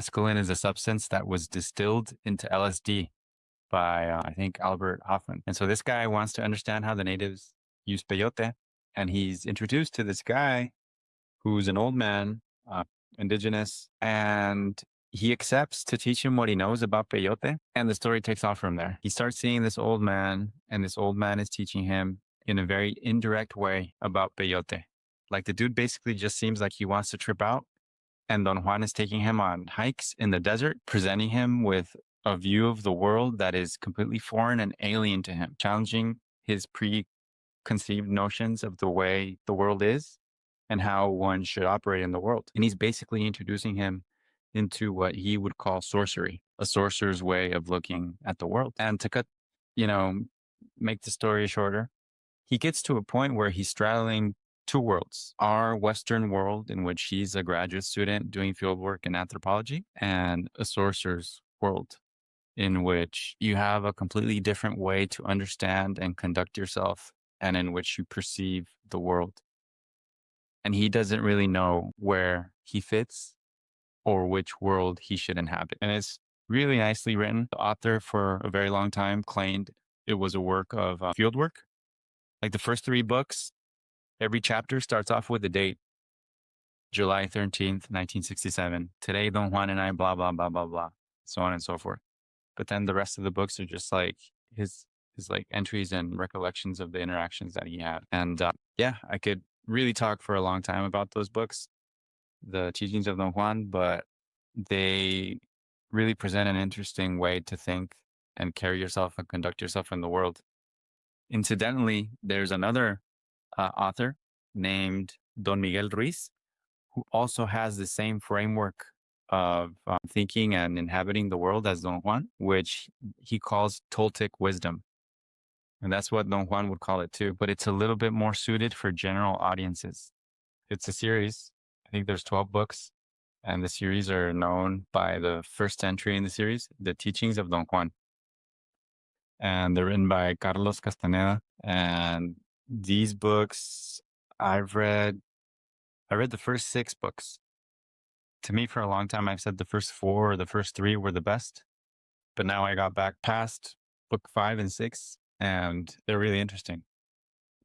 Mescaline is a substance that was distilled into LSD by, I think, Albert Hoffman. And so this guy wants to understand how the natives use peyote. And he's introduced to this guy who's an old man, indigenous, and he accepts to teach him what he knows about peyote. And the story takes off from there. He starts seeing this old man, and this old man is teaching him in a very indirect way about peyote. Like the dude basically just seems like he wants to trip out. And Don Juan is taking him on hikes in the desert, presenting him with a view of the world that is completely foreign and alien to him, challenging his preconceived notions of the way the world is and how one should operate in the world. And he's basically introducing him into what he would call sorcery, a sorcerer's way of looking at the world. And to make the story shorter, he gets to a point where he's straddling two worlds: our Western world, in which he's a graduate student doing fieldwork in anthropology, and a sorcerer's world, in which you have a completely different way to understand and conduct yourself, and in which you perceive the world. And he doesn't really know where he fits or which world he should inhabit. And it's really nicely written. The author, for a very long time, claimed it was a work of fieldwork. Like the first three books, every chapter starts off with a date: July 13th, 1967. Today, Don Juan and I, blah, blah, blah, blah, blah, so on and so forth. But then the rest of the books are just like his like entries and recollections of the interactions that he had. And I could really talk for a long time about those books, the teachings of Don Juan, but they really present an interesting way to think and carry yourself and conduct yourself in the world. Incidentally, there's another author named Don Miguel Ruiz, who also has the same framework of thinking and inhabiting the world as Don Juan, which he calls Toltec wisdom. And that's what Don Juan would call it too, but it's a little bit more suited for general audiences. It's a series. I think there's 12 books, and the series are known by the first entry in the series, The Teachings of Don Juan. And they're written by Carlos Castaneda. And these books, I read the first 6 books. To me, for a long time, I've said the first 4 or the first 3 were the best. But now I got back past book 5 and 6, and they're really interesting.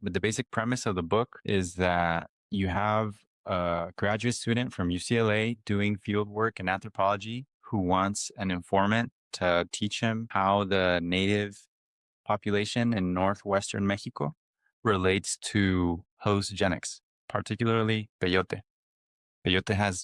But the basic premise of the book is that you have a graduate student from UCLA doing field work in anthropology who wants an informant to teach him how the native population in northwestern Mexico relates to hallucinogenics, particularly peyote. Peyote has